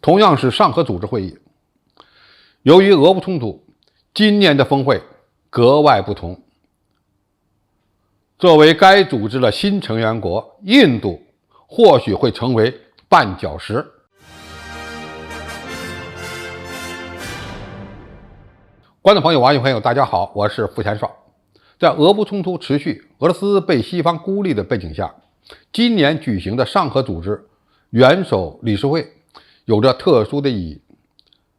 同样是上合组织会议。由于俄乌冲突，今年的峰会格外不同。作为该组织的新成员国，印度或许会成为绊脚石。观众朋友、网友朋友，大家好，我是付钱少。在俄乌冲突持续、俄罗斯被西方孤立的背景下，今年举行的上合组织元首理事会有着特殊的意义。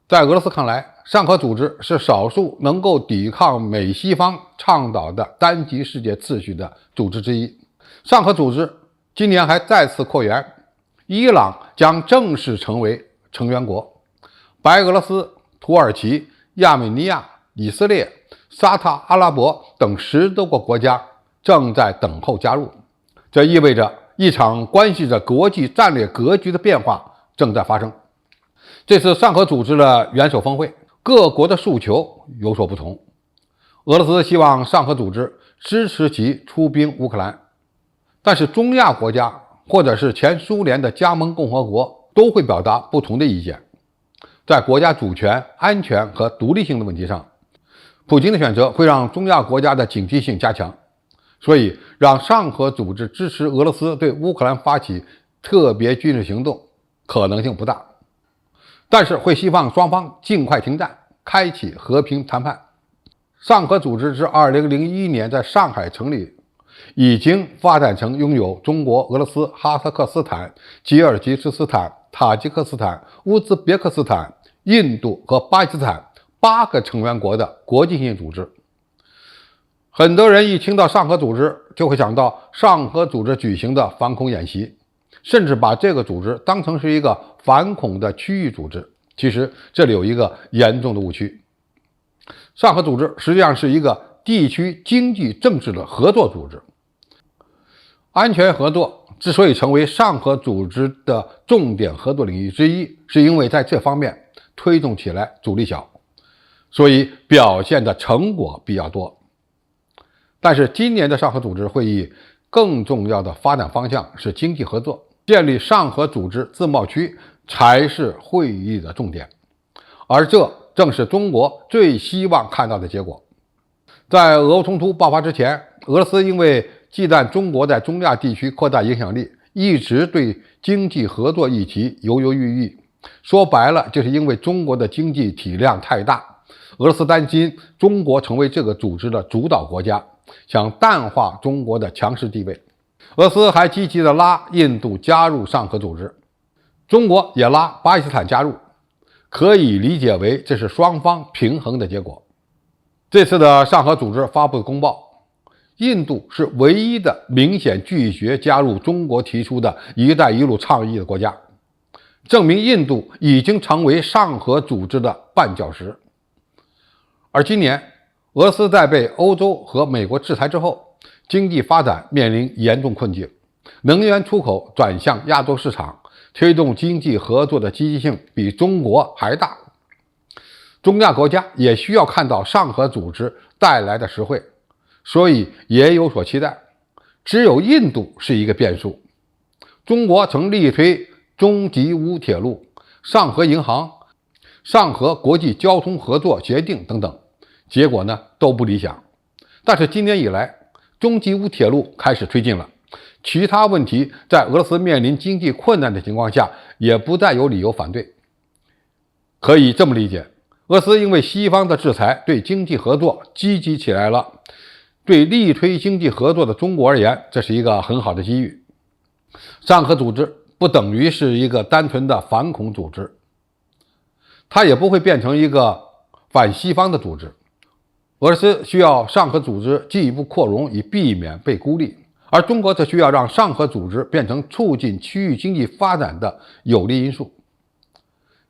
在俄罗斯看来，上合组织是少数能够抵抗美西方倡导的单极世界秩序的组织之一。上合组织今年还再次扩员，伊朗将正式成为成员国，白俄罗斯、土耳其、亚美尼亚、以色列、沙特阿拉伯等10多个国家正在等候加入。这意味着一场关系着国际战略格局的变化正在发生。这次上合组织的元首峰会，各国的诉求有所不同。俄罗斯希望上合组织支持其出兵乌克兰，但是中亚国家或者是前苏联的加盟共和国都会表达不同的意见。在国家主权、安全和独立性的问题上，普京的选择会让中亚国家的警惕性加强，所以让上合组织支持俄罗斯对乌克兰发起特别军事行动可能性不大，但是会希望双方尽快停战，开启和平谈判。上合组织自2001年在上海成立，已经发展成拥有中国、俄罗斯、哈萨克斯坦、吉尔吉斯斯坦、塔吉克斯坦、乌兹别克斯坦、印度和巴基斯坦8个成员国的国际性组织。很多人一听到上合组织就会想到上合组织举行的反恐演习，甚至把这个组织当成是一个反恐的区域组织。其实这里有一个严重的误区，上合组织实际上是一个地区经济政治的合作组织。安全合作之所以成为上合组织的重点合作领域之一，是因为在这方面推动起来阻力小，所以表现的成果比较多。但是今年的上合组织会议更重要的发展方向是经济合作，建立上合组织自贸区才是会议的重点，而这正是中国最希望看到的结果。在俄乌冲突爆发之前，俄罗斯因为忌惮中国在中亚地区扩大影响力，一直对经济合作议题犹犹豫豫。说白了，就是因为中国的经济体量太大，俄罗斯担心中国成为这个组织的主导国家，想淡化中国的强势地位。俄罗斯还积极地拉印度加入上合组织，中国也拉巴基斯坦加入，可以理解为这是双方平衡的结果。这次的上合组织发布的公报，印度是唯一的明显拒绝加入中国提出的一带一路倡议的国家，证明印度已经成为上合组织的绊脚石。而今年俄罗斯在被欧洲和美国制裁之后，经济发展面临严重困境，能源出口转向亚洲市场，推动经济合作的积极性比中国还大。中亚国家也需要看到上合组织带来的实惠，所以也有所期待。只有印度是一个变数。中国曾力推中吉乌铁路、上合银行、上合国际交通合作协定等等，结果呢都不理想。但是今年以来，中吉乌铁路开始推进了，其他问题在俄罗斯面临经济困难的情况下，也不再有理由反对。可以这么理解，俄罗斯因为西方的制裁对经济合作积极起来了，对力推经济合作的中国而言，这是一个很好的机遇。上合组织不等于是一个单纯的反恐组织，它也不会变成一个反西方的组织。俄罗斯需要上合组织进一步扩容，以避免被孤立，而中国则需要让上合组织变成促进区域经济发展的有力因素。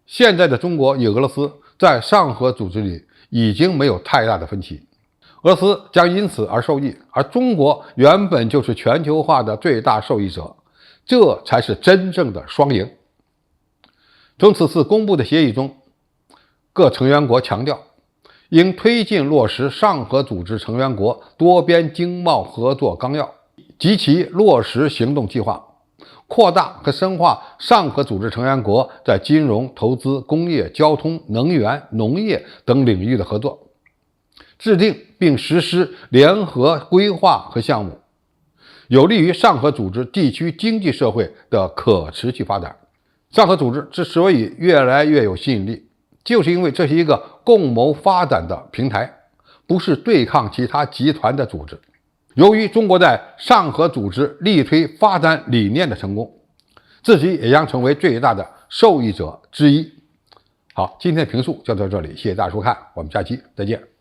现在的中国与俄罗斯在上合组织里已经没有太大的分歧，俄罗斯将因此而受益，而中国原本就是全球化的最大受益者，这才是真正的双赢。从此次公布的协议中，各成员国强调应推进落实上合组织成员国多边经贸合作纲要及其落实行动计划，扩大和深化上合组织成员国在金融、投资、工业、交通、能源、农业等领域的合作，制定并实施联合规划和项目，有利于上合组织地区经济社会的可持续发展。上合组织之所以越来越有吸引力，就是因为这是一个共谋发展的平台，不是对抗其他集团的组织。由于中国在上合组织力推发展理念的成功，自己也将成为最大的受益者之一。好，今天的评述就到这里，谢谢大家收看，我们下期再见。